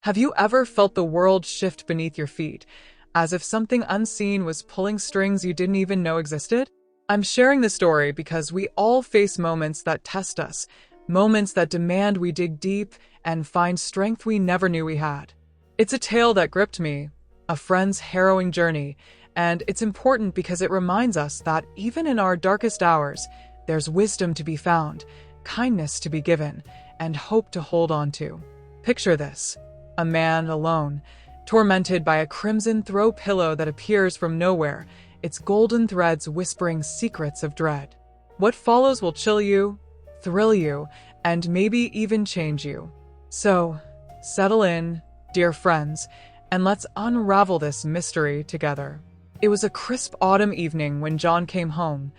Have you ever felt the world shift beneath your feet, as if something unseen was pulling strings you didn't even know existed? I'm sharing this story because we all face moments that test us, moments that demand we dig deep and find strength we never knew we had. It's a tale that gripped me, a friend's harrowing journey, and it's important because it reminds us that even in our darkest hours, there's wisdom to be found, kindness to be given, and hope to hold on to. Picture this: a man alone, tormented by a crimson throw pillow that appears from nowhere, its golden threads whispering secrets of dread. What follows will chill you, thrill you, and maybe even change you. So, settle in, dear friends, and let's unravel this mystery together. It was a crisp autumn evening when John came home,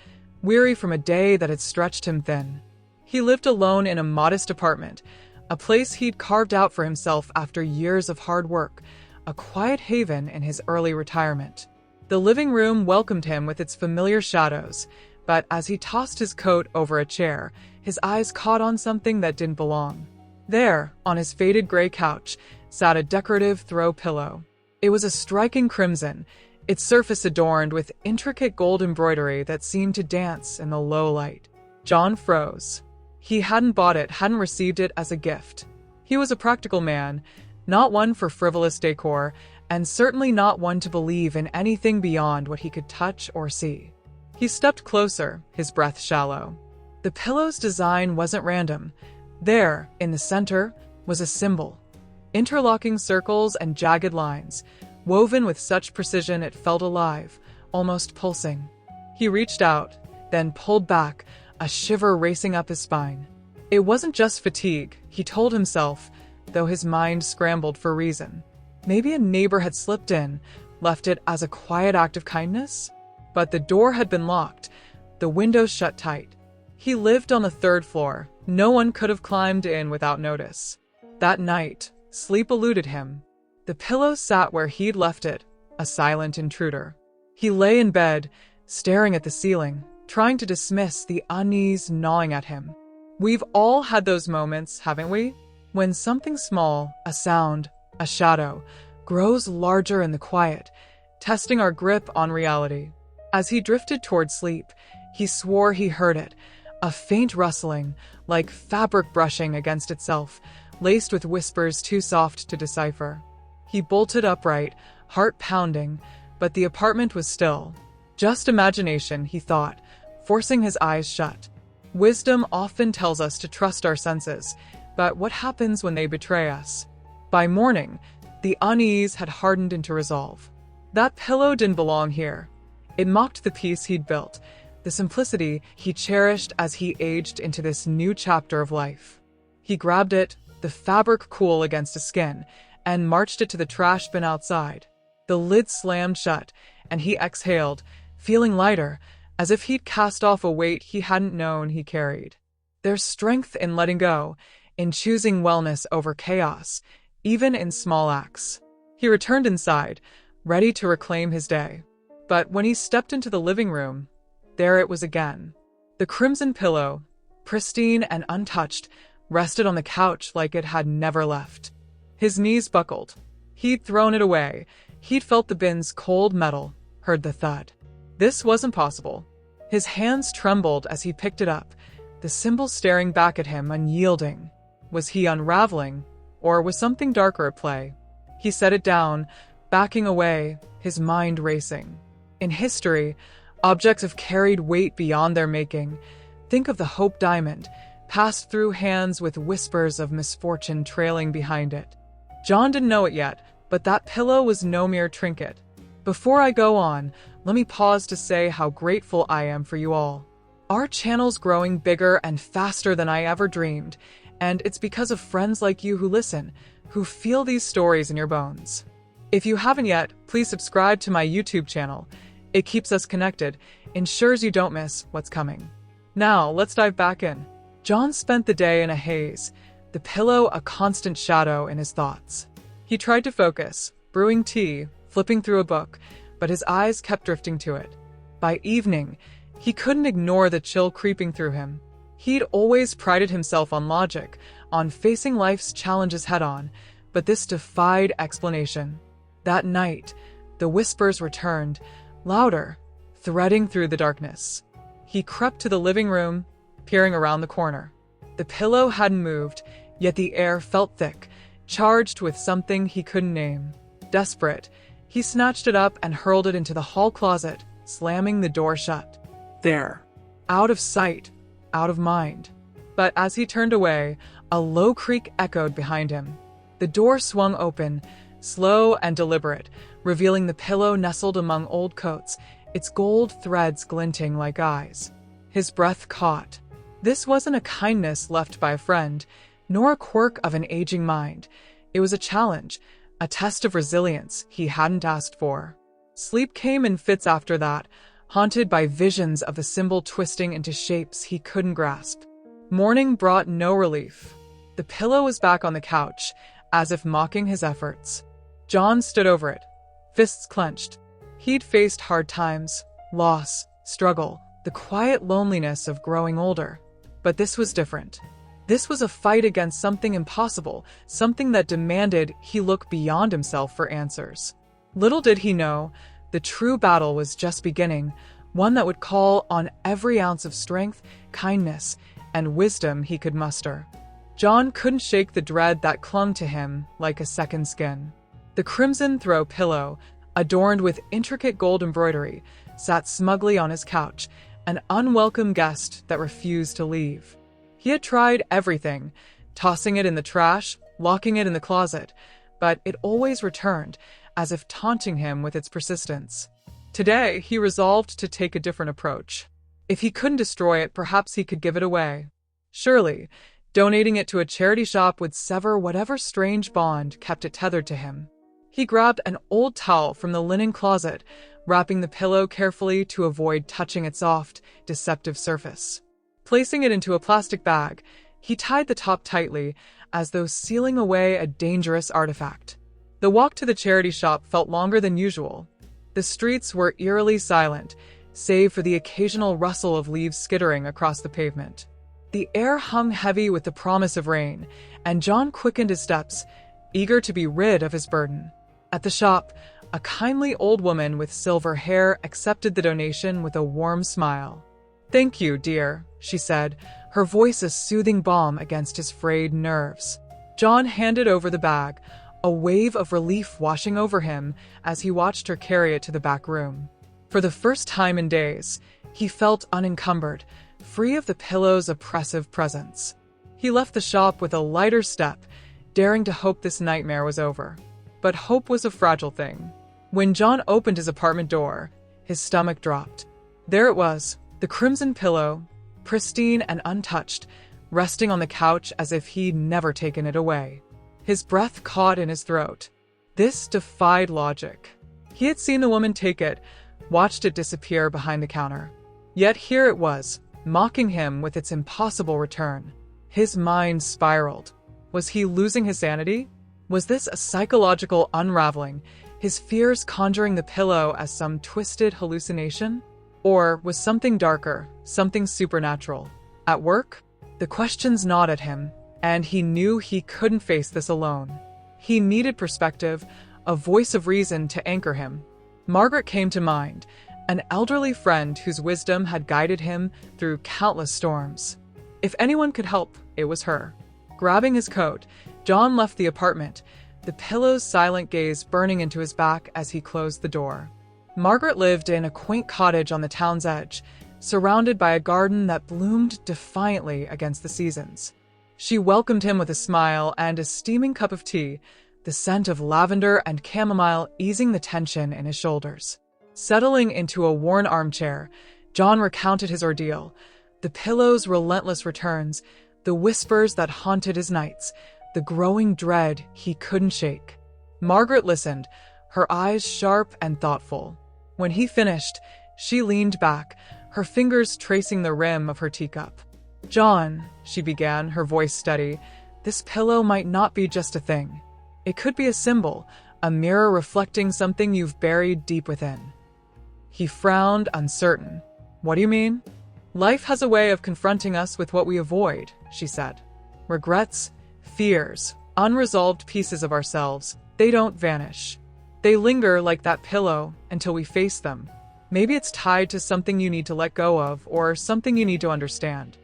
weary from a day that had stretched him thin. He lived alone in a modest apartment, a place he'd carved out for himself after years of hard work, a quiet haven in his early retirement. The living room welcomed him with its familiar shadows, but as he tossed his coat over a chair, his eyes caught on something that didn't belong. There, on his faded gray couch, sat a decorative throw pillow. It was a striking crimson, its surface adorned with intricate gold embroidery that seemed to dance in the low light. John froze. He hadn't bought it, hadn't received it as a gift. He was a practical man, not one for frivolous decor, and certainly not one to believe in anything beyond what he could touch or see. He stepped closer, his breath shallow. The pillow's design wasn't random. There, in the center, was a symbol. Interlocking circles and jagged lines, woven with such precision it felt alive, almost pulsing. He reached out, then pulled back, a shiver racing up his spine. It wasn't just fatigue, he told himself, though his mind scrambled for reason. Maybe a neighbor had slipped in, left it as a quiet act of kindness? But the door had been locked, the windows shut tight. He lived on the third floor. No one could have climbed in without notice. That night, sleep eluded him. The pillow sat where he'd left it, a silent intruder. He lay in bed, staring at the ceiling, trying to dismiss the unease gnawing at him. We've all had those moments, haven't we? When something small, a sound, a shadow, grows larger in the quiet, testing our grip on reality. As he drifted toward sleep, he swore he heard it, a faint rustling, like fabric brushing against itself, laced with whispers too soft to decipher. He bolted upright, heart pounding, but the apartment was still. Just imagination, he thought, forcing his eyes shut. Wisdom often tells us to trust our senses, but what happens when they betray us? By morning, the unease had hardened into resolve. That pillow didn't belong here. It mocked the peace he'd built, the simplicity he cherished as he aged into this new chapter of life. He grabbed it, the fabric cool against his skin, and marched it to the trash bin outside. The lid slammed shut, and he exhaled, feeling lighter, as if he'd cast off a weight he hadn't known he carried. There's strength in letting go, in choosing wellness over chaos, even in small acts. He returned inside, ready to reclaim his day. But when he stepped into the living room, there it was again. The crimson pillow, pristine and untouched, rested on the couch like it had never left. His knees buckled. He'd thrown it away. He'd felt the bin's cold metal, heard the thud. This wasn't possible. His hands trembled as he picked it up, the symbol staring back at him, unyielding. Was he unraveling, or was something darker at play? He set it down, backing away, his mind racing. In history, objects have carried weight beyond their making. Think of the Hope Diamond, passed through hands with whispers of misfortune trailing behind it. John didn't know it yet, but that pillow was no mere trinket. Before I go on, let me pause to say how grateful I am for you all. Our channel's growing bigger and faster than I ever dreamed, and it's because of friends like you who listen, who feel these stories in your bones. If you haven't yet, please subscribe to my YouTube channel. It keeps us connected, ensures you don't miss what's coming. Now, let's dive back in. John spent the day in a haze, the pillow a constant shadow in his thoughts. He tried to focus, brewing tea, flipping through a book, but his eyes kept drifting to it. By evening, he couldn't ignore the chill creeping through him. He'd always prided himself on logic, on facing life's challenges head-on, But this defied explanation. That night, the whispers returned, louder, threading through the darkness. He crept to the living room, peering around the corner. The pillow hadn't moved, yet the air felt thick, charged with something he couldn't name. Desperate, he snatched it up and hurled it into the hall closet, slamming the door shut. There. Out of sight, out of mind. But as he turned away, a low creak echoed behind him. The door swung open, slow and deliberate, revealing the pillow nestled among old coats, its gold threads glinting like eyes. His breath caught. This wasn't a kindness left by a friend, nor a quirk of an aging mind. It was a challenge, a test of resilience he hadn't asked for. Sleep came in fits after that, haunted by visions of the symbol twisting into shapes he couldn't grasp. Morning brought no relief. The pillow was back on the couch, as if mocking his efforts. John stood over it, fists clenched. He'd faced hard times, loss, struggle, the quiet loneliness of growing older. But this was different. This was a fight against something impossible, something that demanded he look beyond himself for answers. Little did he know, the true battle was just beginning, one that would call on every ounce of strength, kindness, and wisdom he could muster. John couldn't shake the dread that clung to him like a second skin. The crimson throw pillow, adorned with intricate gold embroidery, sat smugly on his couch, an unwelcome guest that refused to leave. He had tried everything, tossing it in the trash, locking it in the closet, but it always returned, as if taunting him with its persistence. Today, he resolved to take a different approach. If he couldn't destroy it, perhaps he could give it away. Surely, donating it to a charity shop would sever whatever strange bond kept it tethered to him. He grabbed an old towel from the linen closet, wrapping the pillow carefully to avoid touching its soft, deceptive surface. Placing it into a plastic bag, he tied the top tightly, as though sealing away a dangerous artifact. The walk to the charity shop felt longer than usual. The streets were eerily silent, save for the occasional rustle of leaves skittering across the pavement. The air hung heavy with the promise of rain, and John quickened his steps, eager to be rid of his burden. At the shop, a kindly old woman with silver hair accepted the donation with a warm smile. "Thank you, dear," she said, her voice a soothing balm against his frayed nerves. John handed over the bag, a wave of relief washing over him as he watched her carry it to the back room. For the first time in days, he felt unencumbered, free of the pillow's oppressive presence. He left the shop with a lighter step, daring to hope this nightmare was over. But hope was a fragile thing. When John opened his apartment door, his stomach dropped. There it was, the crimson pillow, pristine and untouched, resting on the couch as if he'd never taken it away. His breath caught in his throat. This defied logic. He had seen the woman take it, watched it disappear behind the counter. Yet here it was, mocking him with its impossible return. His mind spiraled. Was he losing his sanity? Was this a psychological unraveling, his fears conjuring the pillow as some twisted hallucination? Or was something darker, something supernatural, at work? The questions gnawed at him, and he knew he couldn't face this alone. He needed perspective, a voice of reason to anchor him. Margaret came to mind, an elderly friend whose wisdom had guided him through countless storms. If anyone could help, it was her. Grabbing his coat, John left the apartment, the pillow's silent gaze burning into his back as he closed the door. Margaret lived in a quaint cottage on the town's edge, surrounded by a garden that bloomed defiantly against the seasons. She welcomed him with a smile and a steaming cup of tea, the scent of lavender and chamomile easing the tension in his shoulders. Settling into a worn armchair, John recounted his ordeal, the pillow's relentless returns, the whispers that haunted his nights, the growing dread he couldn't shake. Margaret listened, her eyes sharp and thoughtful. When he finished, she leaned back, her fingers tracing the rim of her teacup. "John," she began, her voice steady, "this pillow might not be just a thing. It could be a symbol, a mirror reflecting something you've buried deep within." He frowned, uncertain. "What do you mean?" "Life has a way of confronting us with what we avoid," she said. "Regrets, fears, Unresolved pieces of ourselves, they don't vanish. They linger like that pillow until we face them. Maybe it's tied to something you need to let go of or something you need to understand.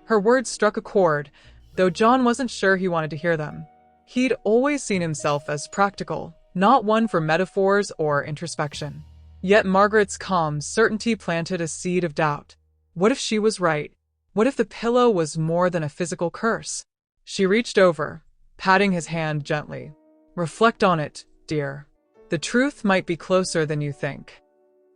Her words struck a chord, though John wasn't sure he wanted to hear them. He'd always seen himself as practical, not one for metaphors or introspection. Yet Margaret's calm certainty planted a seed of doubt. What if she was right? What if the pillow was more than a physical curse? She reached over, patting his hand gently. Reflect on it, dear. The truth might be closer than you think.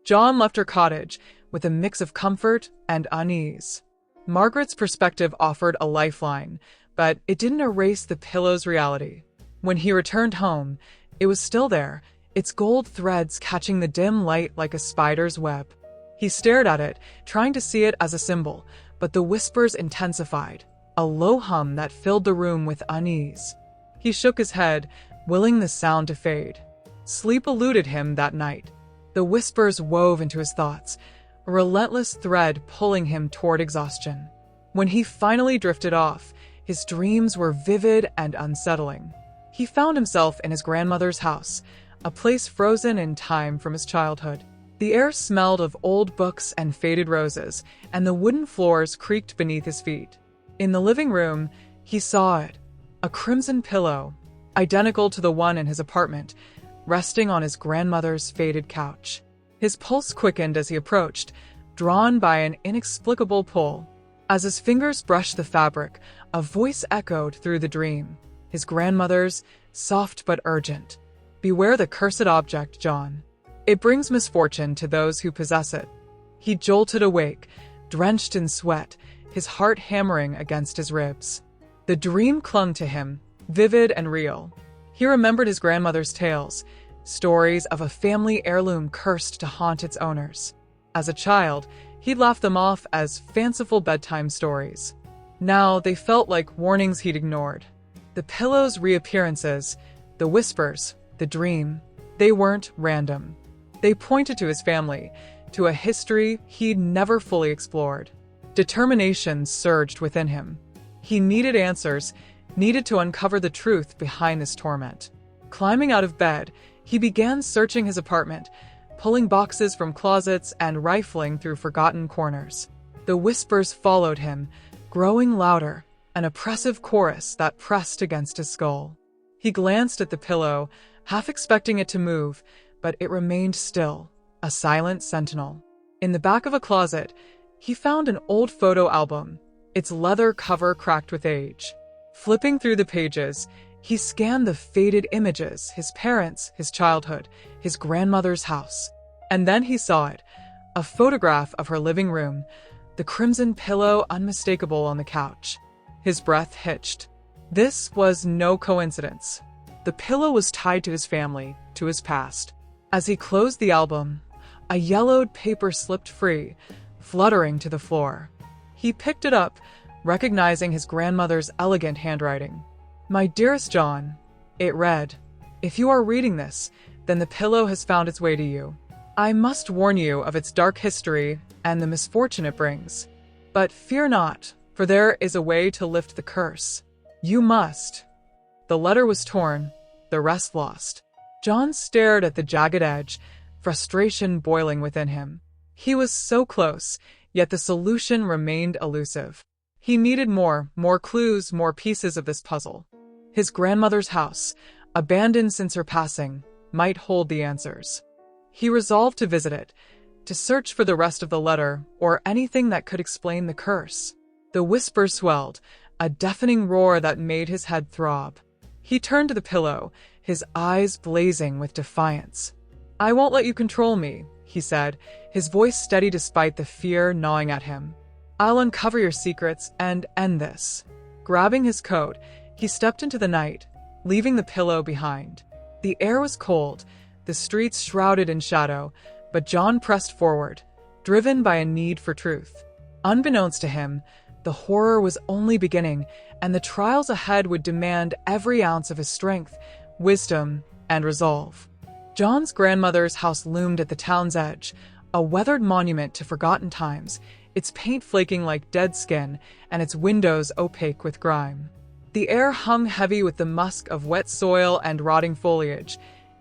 John left her cottage with a mix of comfort and unease. Margaret's perspective offered a lifeline, but it didn't erase the pillow's reality. When he returned home, it was still there, its gold threads catching the dim light like a spider's web. He stared at it, trying to see it as a symbol, but the whispers intensified, a low hum that filled the room with unease. He shook his head, willing the sound to fade. Sleep eluded him that night. The whispers wove into his thoughts, a relentless thread pulling him toward exhaustion. When he finally drifted off, his dreams were vivid and unsettling. He found himself in his grandmother's house, a place frozen in time from his childhood. The air smelled of old books and faded roses, and the wooden floors creaked beneath his feet. In the living room, he saw it, a crimson pillow, identical to the one in his apartment, resting on his grandmother's faded couch. His pulse quickened as he approached, drawn by an inexplicable pull. As his fingers brushed the fabric, a voice echoed through the dream, his grandmother's, soft but urgent. Beware the cursed object, John. It brings misfortune to those who possess it. He jolted awake, drenched in sweat, his heart hammering against his ribs. The dream clung to him, vivid and real. He remembered his grandmother's tales, stories of a family heirloom cursed to haunt its owners. As a child, he'd laughed them off as fanciful bedtime stories. Now they felt like warnings he'd ignored. The pillow's reappearances, the whispers, the dream, they weren't random. They pointed to his family, to a history he'd never fully explored. Determination surged within him. He needed answers, needed to uncover the truth behind this torment. Climbing out of bed, he began searching his apartment, pulling boxes from closets and rifling through forgotten corners. The whispers followed him, growing louder, an oppressive chorus that pressed against his skull. He glanced at the pillow, half expecting it to move, but it remained still, a silent sentinel. In the back of a closet, he found an old photo album, its leather cover cracked with age. Flipping through the pages, he scanned the faded images, his parents, his childhood, his grandmother's house. And then he saw it, a photograph of her living room, the crimson pillow unmistakable on the couch. His breath hitched. This was no coincidence. The pillow was tied to his family, to his past. As he closed the album, a yellowed paper slipped free, fluttering to the floor. He picked it up, recognizing his grandmother's elegant handwriting. "My dearest John," it read, "if you are reading this, then the pillow has found its way to you. I must warn you of its dark history and the misfortune it brings. But fear not, for there is a way to lift the curse. You must." The letter was torn, the rest lost. John stared at the jagged edge, frustration boiling within him. He was so close, yet the solution remained elusive. He needed more clues, more pieces of this puzzle. His grandmother's house, abandoned since her passing, might hold the answers. He resolved to visit it, to search for the rest of the letter or anything that could explain the curse. The whispers swelled, a deafening roar that made his head throb. He turned to the pillow, his eyes blazing with defiance. "I won't let you control me," he said, his voice steady despite the fear gnawing at him. "I'll uncover your secrets and end this." Grabbing his coat, he stepped into the night, leaving the pillow behind. The air was cold, the streets shrouded in shadow, but John pressed forward, driven by a need for truth. Unbeknownst to him, the horror was only beginning, and the trials ahead would demand every ounce of his strength, wisdom, and resolve. John's grandmother's house loomed at the town's edge, a weathered monument to forgotten times, its paint flaking like dead skin and its windows opaque with grime. The air hung heavy with the musk of wet soil and rotting foliage,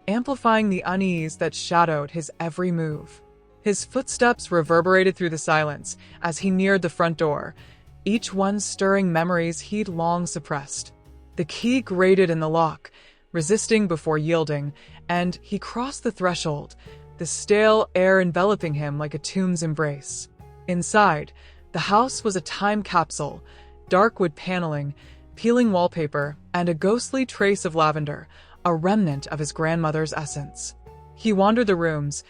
amplifying the unease that shadowed his every move. His footsteps reverberated through the silence as he neared the front door, each one stirring memories he'd long suppressed. The key grated in the lock, resisting before yielding, and he crossed the threshold, the stale air enveloping him like a tomb's embrace. Inside, the house was a time capsule, dark wood paneling, peeling wallpaper, and a ghostly trace of lavender, a remnant of his grandmother's essence. He wandered the rooms,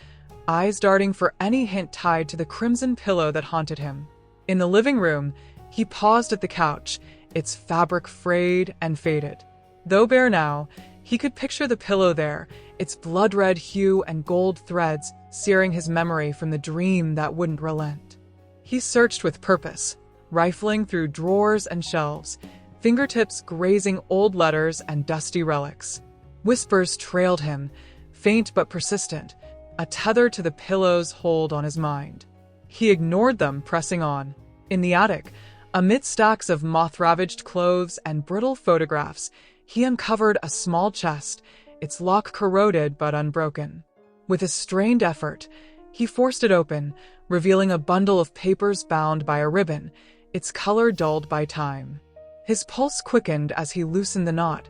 eyes darting for any hint tied to the crimson pillow that haunted him. In the living room, he paused at the couch, its fabric frayed and faded. Though bare now, he could picture the pillow there, its blood-red hue and gold threads searing his memory from the dream that wouldn't relent. He searched with purpose, rifling through drawers and shelves, fingertips grazing old letters and dusty relics. Whispers trailed him, faint but persistent, a tether to the pillow's hold on his mind. He ignored them, pressing on. In the attic, amid stacks of moth-ravaged clothes and brittle photographs, he uncovered a small chest, its lock corroded but unbroken. With a strained effort, he forced it open, revealing a bundle of papers bound by a ribbon, its color dulled by time. His pulse quickened as he loosened the knot,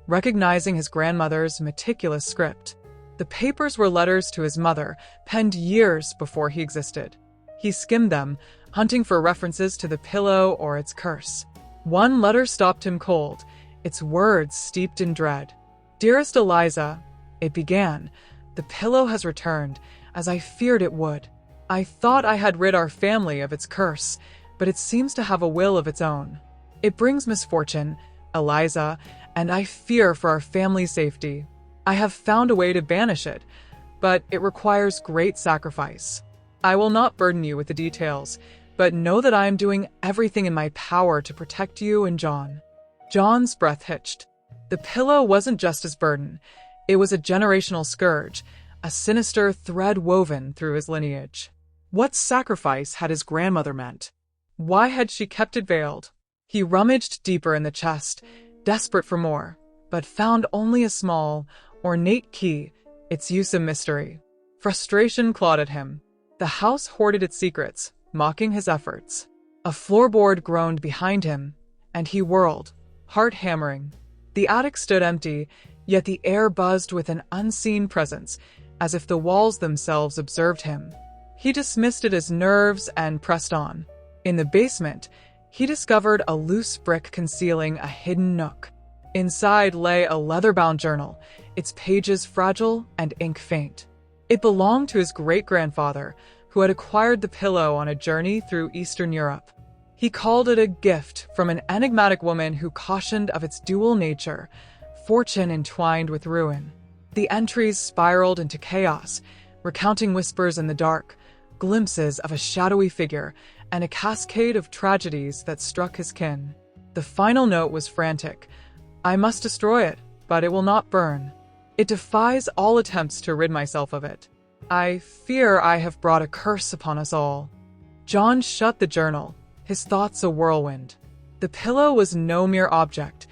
recognizing his grandmother's meticulous script. The papers were letters to his mother, penned years before he existed. He skimmed them, hunting for references to the pillow or its curse. One letter stopped him cold, its words steeped in dread. "Dearest Eliza," it began, "the pillow has returned, as I feared it would. I thought I had rid our family of its curse, but it seems to have a will of its own. It brings misfortune, Eliza, and I fear for our family's safety. I have found a way to banish it, but it requires great sacrifice. I will not burden you with the details, but know that I am doing everything in my power to protect you and John." John's breath hitched. The pillow wasn't just his burden. It was a generational scourge, a sinister thread woven through his lineage. What sacrifice had his grandmother meant? Why had she kept it veiled? He rummaged deeper in the chest, desperate for more, but found only a small, ornate key, its use a mystery. Frustration clawed at him. The house hoarded its secrets, mocking his efforts. A floorboard groaned behind him, and he whirled, heart hammering. The attic stood empty, yet the air buzzed with an unseen presence, as if the walls themselves observed him. He dismissed it as nerves and pressed on. In the basement, he discovered a loose brick concealing a hidden nook. Inside lay a leather-bound journal, its pages fragile and ink faint. It belonged to his great-grandfather, who had acquired the pillow on a journey through Eastern Europe. He called it a gift from an enigmatic woman who cautioned of its dual nature, fortune entwined with ruin. The entries spiraled into chaos, recounting whispers in the dark, glimpses of a shadowy figure, and a cascade of tragedies that struck his kin. The final note was frantic. "I must destroy it, but it will not burn. It defies all attempts to rid myself of it. I fear I have brought a curse upon us all." John shut the journal, his thoughts a whirlwind. The pillow was no mere object.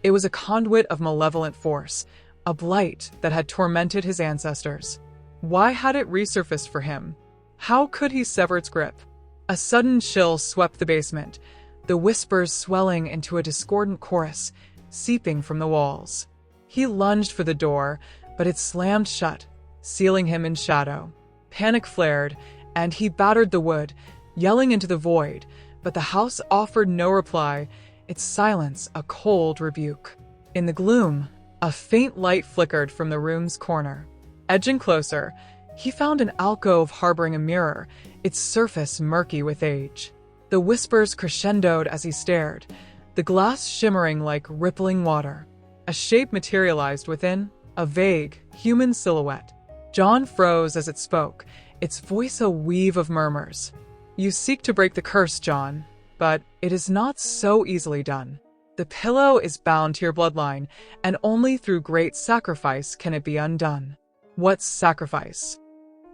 It was a conduit of malevolent force, a blight that had tormented his ancestors. Why had it resurfaced for him? How could he sever its grip? A sudden chill swept the basement, the whispers swelling into a discordant chorus, seeping from the walls. He lunged for the door, but it slammed shut, sealing him in shadow. Panic flared, and he battered the wood, yelling into the void, but the house offered no reply, its silence a cold rebuke. In the gloom, a faint light flickered from the room's corner. Edging closer, he found an alcove harboring a mirror, its surface murky with age. The whispers crescendoed as he stared, the glass shimmering like rippling water. A shape materialized within, a vague, human silhouette. John froze as it spoke, its voice a weave of murmurs. "You seek to break the curse, John, but it is not so easily done. The pillow is bound to your bloodline, and only through great sacrifice can it be undone." "What sacrifice?"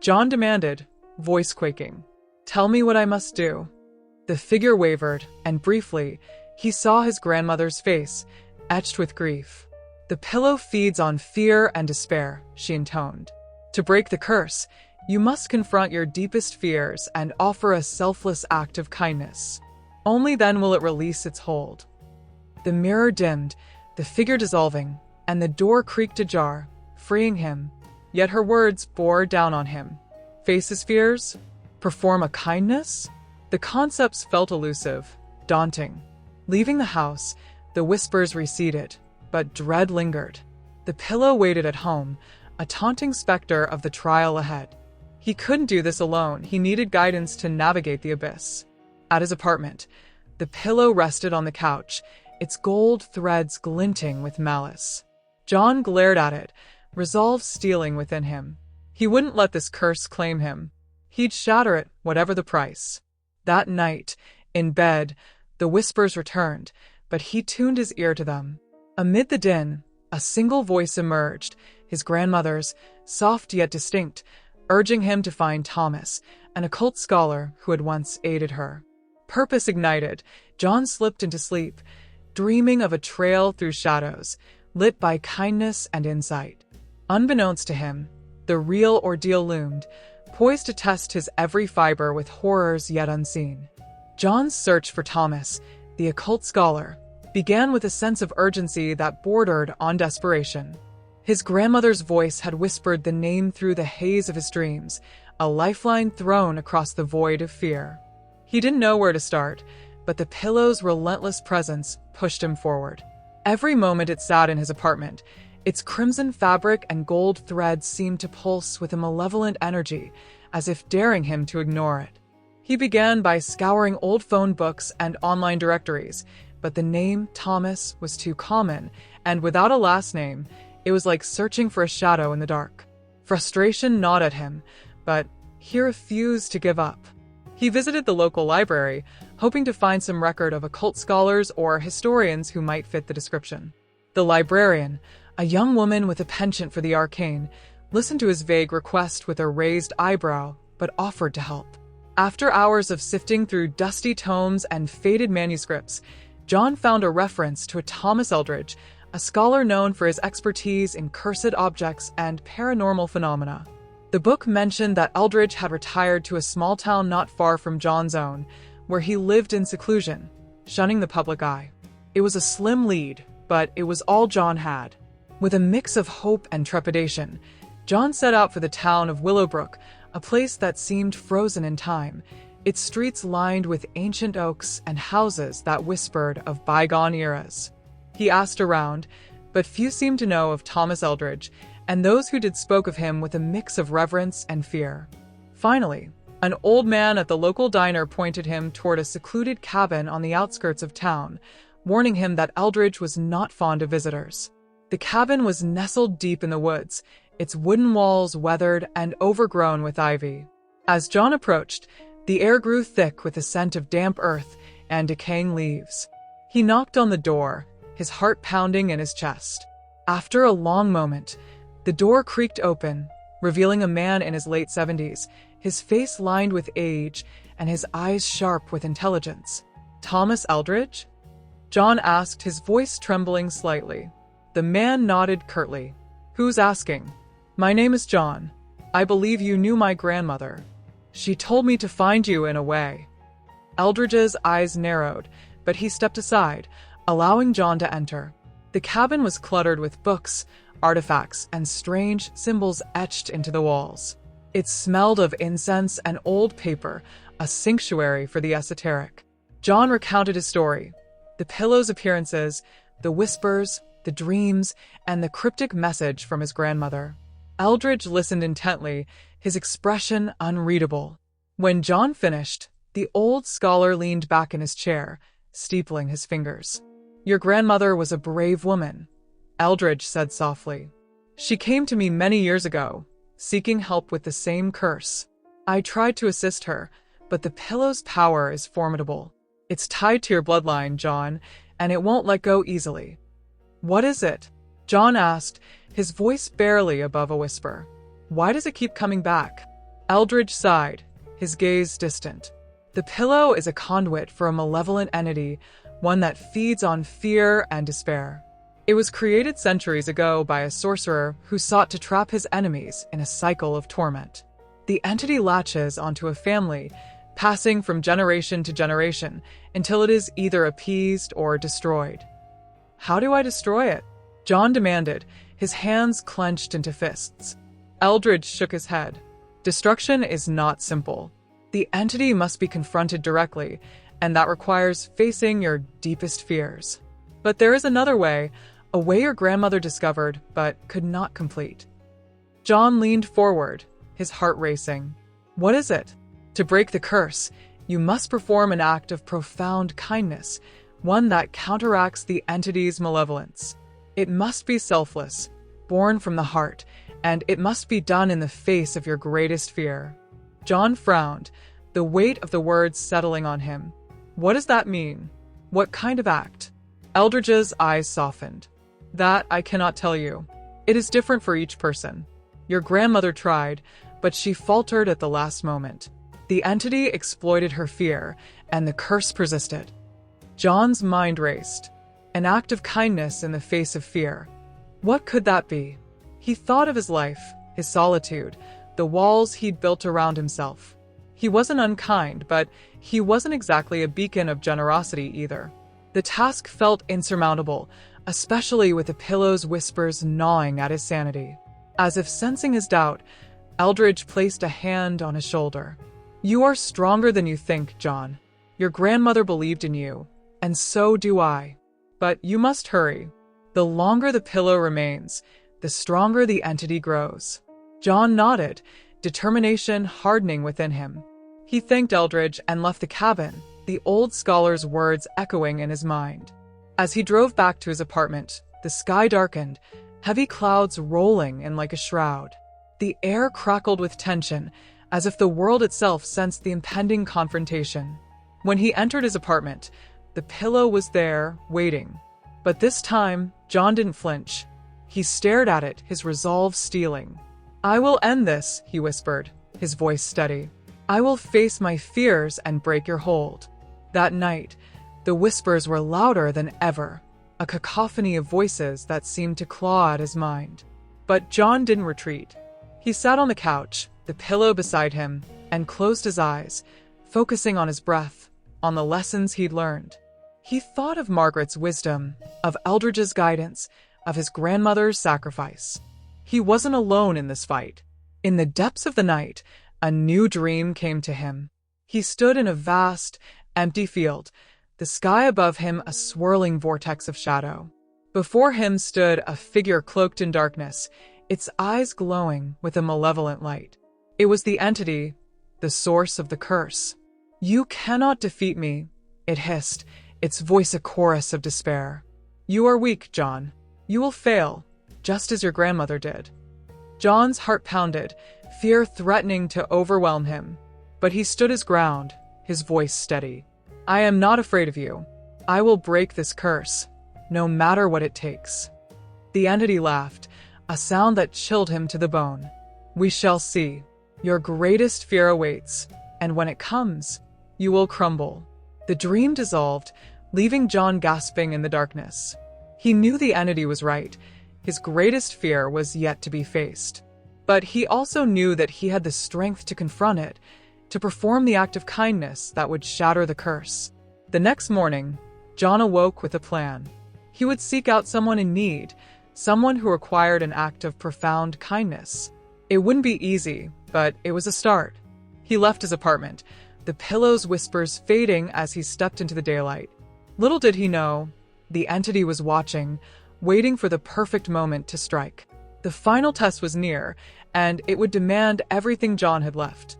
John demanded, voice quaking. "Tell me what I must do." The figure wavered, and briefly, He saw his grandmother's face, etched with grief. "The pillow feeds on fear and despair," she intoned. "To break the curse, you must confront your deepest fears and offer a selfless act of kindness. Only then will it release its hold." The mirror dimmed, the figure dissolving, and the door creaked ajar, freeing him. Yet her words bore down on him. Face his fears? Perform a kindness? The concepts felt elusive, daunting. Leaving the house, the whispers receded, but dread lingered. The pillow waited at home, a taunting specter of the trial ahead. He couldn't do this alone. He needed guidance to navigate the abyss. At his apartment, the pillow rested on the couch, its gold threads glinting with malice. John glared at it, resolve stealing within him. He wouldn't let this curse claim him. He'd shatter it, whatever the price. That night, in bed, the whispers returned, but he tuned his ear to them. Amid the din, a single voice emerged, his grandmother's, soft yet distinct, urging him to find Thomas, an occult scholar who had once aided her. Purpose ignited, John slipped into sleep, dreaming of a trail through shadows, lit by kindness and insight. Unbeknownst to him, the real ordeal loomed, poised to test his every fiber with horrors yet unseen. John's search for Thomas, the occult scholar, began with a sense of urgency that bordered on desperation. His grandmother's voice had whispered the name through the haze of his dreams, a lifeline thrown across the void of fear. He didn't know where to start, but the pillow's relentless presence pushed him forward. Every moment it sat in his apartment, its crimson fabric and gold threads seemed to pulse with a malevolent energy, as if daring him to ignore it. He began by scouring old phone books and online directories, but the name Thomas was too common, and without a last name, it was like searching for a shadow in the dark. Frustration gnawed at him, but he refused to give up. He visited the local library, hoping to find some record of occult scholars or historians who might fit the description. The librarian, a young woman with a penchant for the arcane, listened to his vague request with a raised eyebrow, but offered to help. After hours of sifting through dusty tomes and faded manuscripts, John found a reference to a Thomas Eldridge, a scholar known for his expertise in cursed objects and paranormal phenomena. The book mentioned that Eldridge had retired to a small town not far from John's own, where he lived in seclusion, shunning the public eye. It was a slim lead, but it was all John had. With a mix of hope and trepidation, John set out for the town of Willowbrook, a place that seemed frozen in time, its streets lined with ancient oaks and houses that whispered of bygone eras. He asked around, but few seemed to know of Thomas Eldridge, and those who did spoke of him with a mix of reverence and fear. Finally, an old man at the local diner pointed him toward a secluded cabin on the outskirts of town, warning him that Eldridge was not fond of visitors. The cabin was nestled deep in the woods, its wooden walls weathered and overgrown with ivy. As John approached, the air grew thick with the scent of damp earth and decaying leaves. He knocked on the door, his heart pounding in his chest. After a long moment, the door creaked open, revealing a man in his late 70s, his face lined with age and his eyes sharp with intelligence. "Thomas Eldridge?" John asked, his voice trembling slightly. The man nodded curtly. "Who's asking?" "My name is John. I believe you knew my grandmother. She told me to find you in a way." Eldridge's eyes narrowed, but he stepped aside, allowing John to enter. The cabin was cluttered with books, artifacts, and strange symbols etched into the walls. It smelled of incense and old paper, a sanctuary for the esoteric. John recounted his story, the pillow's appearances, the whispers, the dreams, and the cryptic message from his grandmother. Eldridge listened intently, his expression unreadable. When John finished, the old scholar leaned back in his chair, steepling his fingers. "Your grandmother was a brave woman," Eldridge said softly. "She came to me many years ago, seeking help with the same curse. I tried to assist her, but the pillow's power is formidable. It's tied to your bloodline, John, and it won't let go easily." "What is it?" John asked, his voice barely above a whisper. "Why does it keep coming back?" Eldridge sighed, his gaze distant. "The pillow is a conduit for a malevolent entity, one that feeds on fear and despair. It was created centuries ago by a sorcerer who sought to trap his enemies in a cycle of torment. The entity latches onto a family, passing from generation to generation until it is either appeased or destroyed. How do I destroy it? John demanded, his hands clenched into fists. Eldridge shook his head. Destruction is not simple. The entity must be confronted directly, and that requires facing your deepest fears. But there is another way, a way your grandmother discovered but could not complete. John leaned forward, his heart racing. What is it? To break the curse, you must perform an act of profound kindness, one that counteracts the entity's malevolence. It must be selfless, born from the heart, and it must be done in the face of your greatest fear. John frowned, the weight of the words settling on him. What does that mean? What kind of act? Eldridge's eyes softened. That I cannot tell you. It is different for each person. Your grandmother tried, but she faltered at the last moment. The entity exploited her fear, and the curse persisted. John's mind raced. An act of kindness in the face of fear. What could that be? He thought of his life, his solitude, the walls he'd built around himself. He wasn't unkind, but he wasn't exactly a beacon of generosity either. The task felt insurmountable, especially with the pillow's whispers gnawing at his sanity. As if sensing his doubt, Eldridge placed a hand on his shoulder. You are stronger than you think, John. Your grandmother believed in you, and so do I. But you must hurry. The longer the pillow remains, the stronger the entity grows. John nodded, determination hardening within him. He thanked Eldridge and left the cabin, the old scholar's words echoing in his mind. As he drove back to his apartment, the sky darkened, heavy clouds rolling in like a shroud. The air crackled with tension, as if the world itself sensed the impending confrontation. When he entered his apartment, the pillow was there, waiting. But this time, John didn't flinch. He stared at it, his resolve steeling. I will end this, he whispered, his voice steady. I will face my fears and break your hold. That night, the whispers were louder than ever, a cacophony of voices that seemed to claw at his mind. But John didn't retreat. He sat on the couch, the pillow beside him, and closed his eyes, focusing on his breath, on the lessons he'd learned. He thought of Margaret's wisdom, of Eldridge's guidance, of his grandmother's sacrifice. He wasn't alone in this fight. In the depths of the night, a new dream came to him. He stood in a vast, empty field, the sky above him a swirling vortex of shadow. Before him stood a figure cloaked in darkness, its eyes glowing with a malevolent light. It was the entity, the source of the curse. You cannot defeat me, it hissed, its voice a chorus of despair. You are weak, John. You will fail, just as your grandmother did. John's heart pounded, fear threatening to overwhelm him. But he stood his ground, his voice steady. I am not afraid of you. I will break this curse, no matter what it takes. The entity laughed, a sound that chilled him to the bone. We shall see. Your greatest fear awaits, and when it comes, you will crumble. The dream dissolved, leaving John gasping in the darkness. He knew the entity was right. His greatest fear was yet to be faced. But he also knew that he had the strength to confront it, to perform the act of kindness that would shatter the curse. The next morning, John awoke with a plan. He would seek out someone in need, someone who required an act of profound kindness. It wouldn't be easy, but it was a start. He left his apartment, the pillow's whispers fading as he stepped into the daylight. Little did he know, the entity was watching, waiting for the perfect moment to strike. The final test was near, and it would demand everything John had left.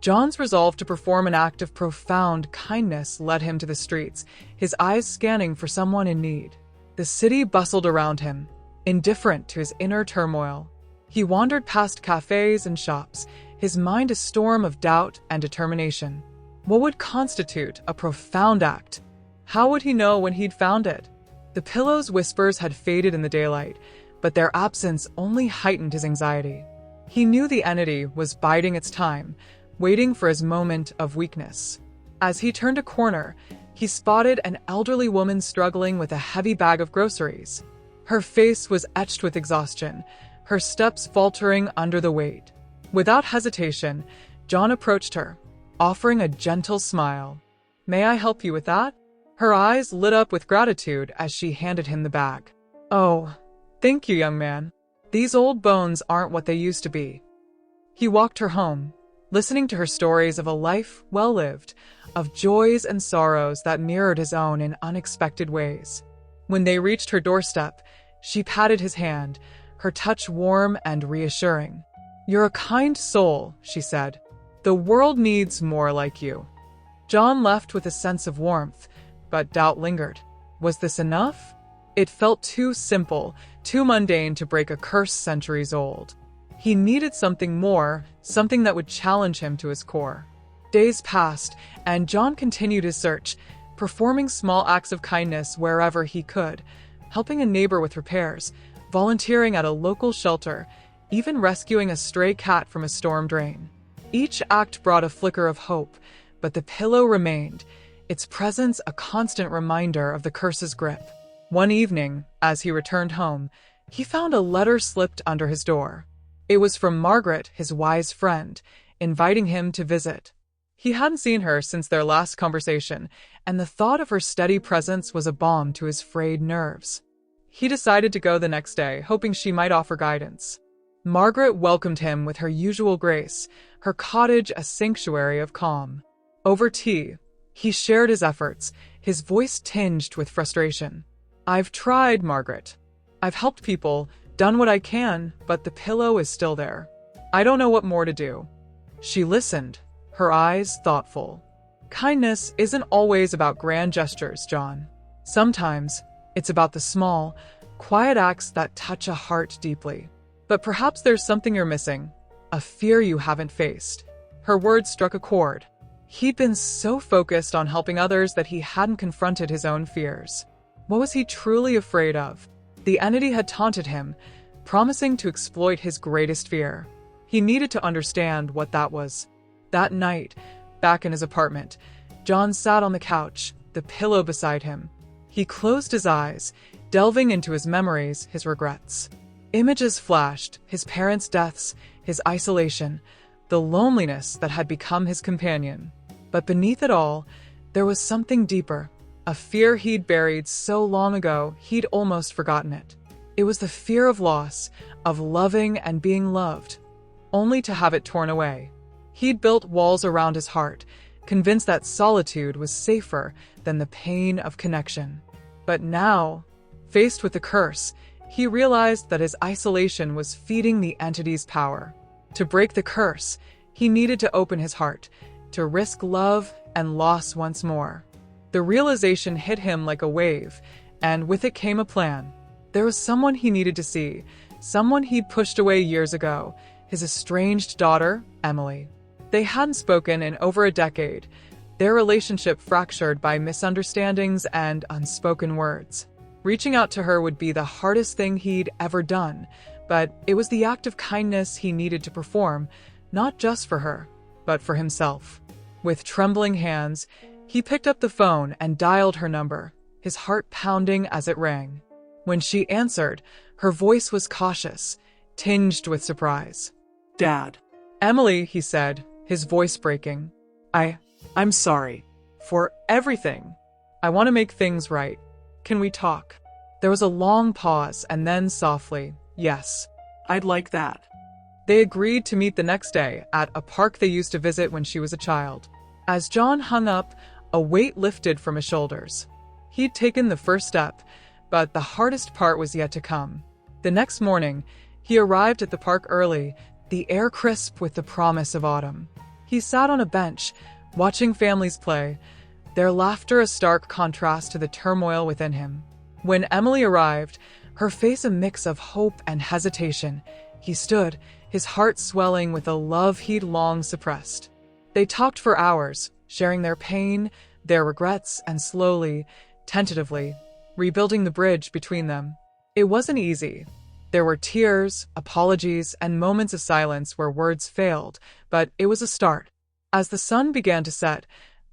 John's resolve to perform an act of profound kindness led him to the streets, his eyes scanning for someone in need. The city bustled around him, indifferent to his inner turmoil. He wandered past cafes and shops, his mind a storm of doubt and determination. What would constitute a profound act? How would he know when he'd found it? The pillow's whispers had faded in the daylight, but their absence only heightened his anxiety. He knew the entity was biding its time, waiting for his moment of weakness. As he turned a corner, he spotted an elderly woman struggling with a heavy bag of groceries. Her face was etched with exhaustion, her steps faltering under the weight. Without hesitation, John approached her, offering a gentle smile. "May I help you with that?" Her eyes lit up with gratitude as she handed him the bag. "Oh, thank you, young man. These old bones aren't what they used to be." He walked her home, listening to her stories of a life well lived, of joys and sorrows that mirrored his own in unexpected ways. When they reached her doorstep, she patted his hand, her touch warm and reassuring. "You're a kind soul," she said. "The world needs more like you." John left with a sense of warmth, but doubt lingered. Was this enough? It felt too simple, too mundane to break a curse centuries old. He needed something more, something that would challenge him to his core. Days passed, and John continued his search, performing small acts of kindness wherever he could, helping a neighbor with repairs, volunteering at a local shelter, even rescuing a stray cat from a storm drain. Each act brought a flicker of hope, but the pillow remained, its presence a constant reminder of the curse's grip. One evening, as he returned home, he found a letter slipped under his door. It was from Margaret, his wise friend, inviting him to visit. He hadn't seen her since their last conversation, and the thought of her steady presence was a balm to his frayed nerves. He decided to go the next day, hoping she might offer guidance. Margaret welcomed him with her usual grace, her cottage a sanctuary of calm. Over tea, he shared his efforts, his voice tinged with frustration. "I've tried, Margaret. I've helped people, done what I can, but the pillow is still there. I don't know what more to do." She listened, her eyes thoughtful. "Kindness isn't always about grand gestures, John. Sometimes it's about the small, quiet acts that touch a heart deeply. But perhaps there's something you're missing, a fear you haven't faced." Her words struck a chord. He'd been so focused on helping others that he hadn't confronted his own fears. What was he truly afraid of? The entity had taunted him, promising to exploit his greatest fear. He needed to understand what that was. That night, back in his apartment, John sat on the couch, the pillow beside him. He closed his eyes, delving into his memories, his regrets. Images flashed, his parents' deaths, his isolation, the loneliness that had become his companion. But beneath it all, there was something deeper, a fear he'd buried so long ago he'd almost forgotten it. It was the fear of loss, of loving and being loved, only to have it torn away. He'd built walls around his heart, convinced that solitude was safer than the pain of connection. But now, faced with the curse, he realized that his isolation was feeding the entity's power. To break the curse, he needed to open his heart, to risk love and loss once more. The realization hit him like a wave, and with it came a plan. There was someone he needed to see, someone he'd pushed away years ago, his estranged daughter, Emily. They hadn't spoken in over a decade, their relationship fractured by misunderstandings and unspoken words. Reaching out to her would be the hardest thing he'd ever done, but it was the act of kindness he needed to perform, not just for her, but for himself. With trembling hands, he picked up the phone and dialed her number, his heart pounding as it rang. When she answered, her voice was cautious, tinged with surprise. "Dad." "Emily," he said, his voice breaking. I'm sorry. For everything. I want to make things right. Can we talk?" There was a long pause, and then softly, "Yes." "I'd like that." They agreed to meet the next day at a park they used to visit when she was a child. As John hung up, a weight lifted from his shoulders. He'd taken the first step, but the hardest part was yet to come. The next morning, he arrived at the park early, the air crisp with the promise of autumn. He sat on a bench, watching families play, their laughter a stark contrast to the turmoil within him. When Emily arrived, her face a mix of hope and hesitation, he stood, his heart swelling with a love he'd long suppressed. They talked for hours, sharing their pain, their regrets, and slowly, tentatively, rebuilding the bridge between them. It wasn't easy. There were tears, apologies, and moments of silence where words failed, but it was a start. As the sun began to set,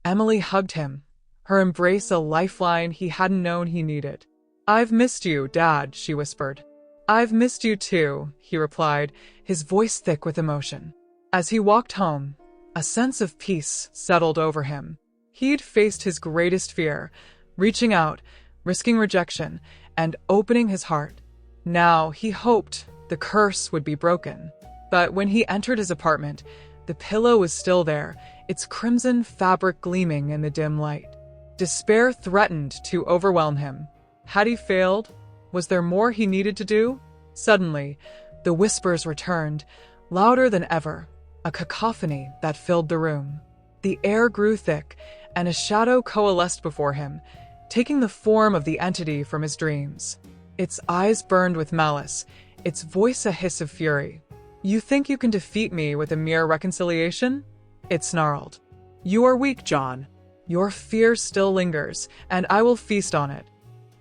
Emily hugged him, her embrace a lifeline he hadn't known he needed. "I've missed you, Dad," she whispered. "I've missed you too," he replied, his voice thick with emotion. As he walked home, a sense of peace settled over him. He'd faced his greatest fear, reaching out, risking rejection, and opening his heart. Now he hoped the curse would be broken. But when he entered his apartment, the pillow was still there, its crimson fabric gleaming in the dim light. Despair threatened to overwhelm him. Had he failed? Was there more he needed to do? Suddenly, the whispers returned, louder than ever, a cacophony that filled the room. The air grew thick, and a shadow coalesced before him, taking the form of the entity from his dreams. Its eyes burned with malice, its voice a hiss of fury. "You think you can defeat me with a mere reconciliation?" It snarled. "You are weak, John. Your fear still lingers, and I will feast on it."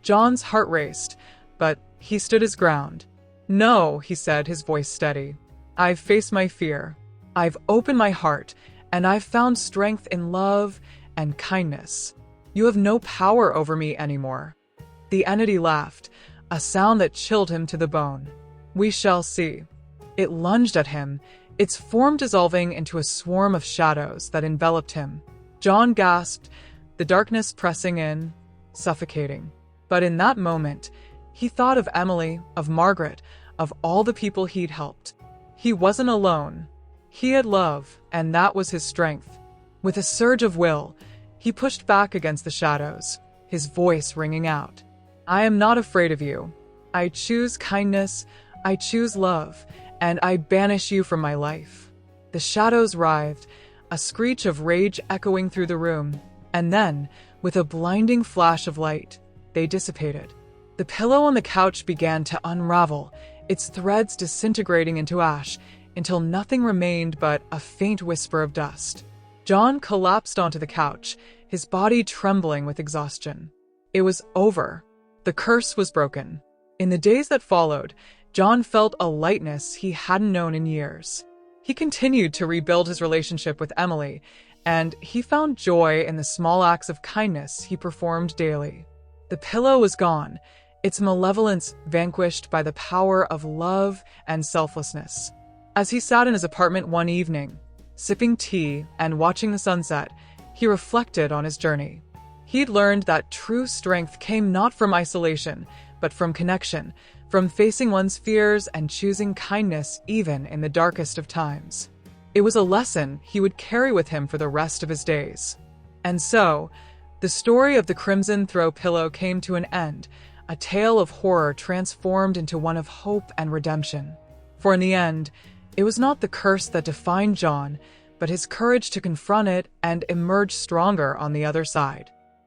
John's heart raced, but he stood his ground. "No," he said, his voice steady. "I've faced my fear. I've opened my heart, and I've found strength in love and kindness. You have no power over me anymore." The entity laughed, a sound that chilled him to the bone. "We shall see." It lunged at him, its form dissolving into a swarm of shadows that enveloped him. John gasped, the darkness pressing in, suffocating. But in that moment, he thought of Emily, of Margaret, of all the people he'd helped. He wasn't alone. He had love, and that was his strength. With a surge of will, he pushed back against the shadows, his voice ringing out. "I am not afraid of you. I choose kindness, I choose love, and I banish you from my life." The shadows writhed, a screech of rage echoing through the room, and then, with a blinding flash of light, they dissipated. The pillow on the couch began to unravel, its threads disintegrating into ash, until nothing remained but a faint whisper of dust. John collapsed onto the couch, his body trembling with exhaustion. It was over. The curse was broken. In the days that followed, John felt a lightness he hadn't known in years. He continued to rebuild his relationship with Emily, and he found joy in the small acts of kindness he performed daily. The pillow was gone, its malevolence vanquished by the power of love and selflessness. As he sat in his apartment one evening, sipping tea and watching the sunset, he reflected on his journey. He'd learned that true strength came not from isolation, but from connection, from facing one's fears and choosing kindness even in the darkest of times. It was a lesson he would carry with him for the rest of his days. And so, the story of the Crimson Throw pillow came to an end, a tale of horror transformed into one of hope and redemption. For in the end, it was not the curse that defined John, but his courage to confront it and emerge stronger on the other side.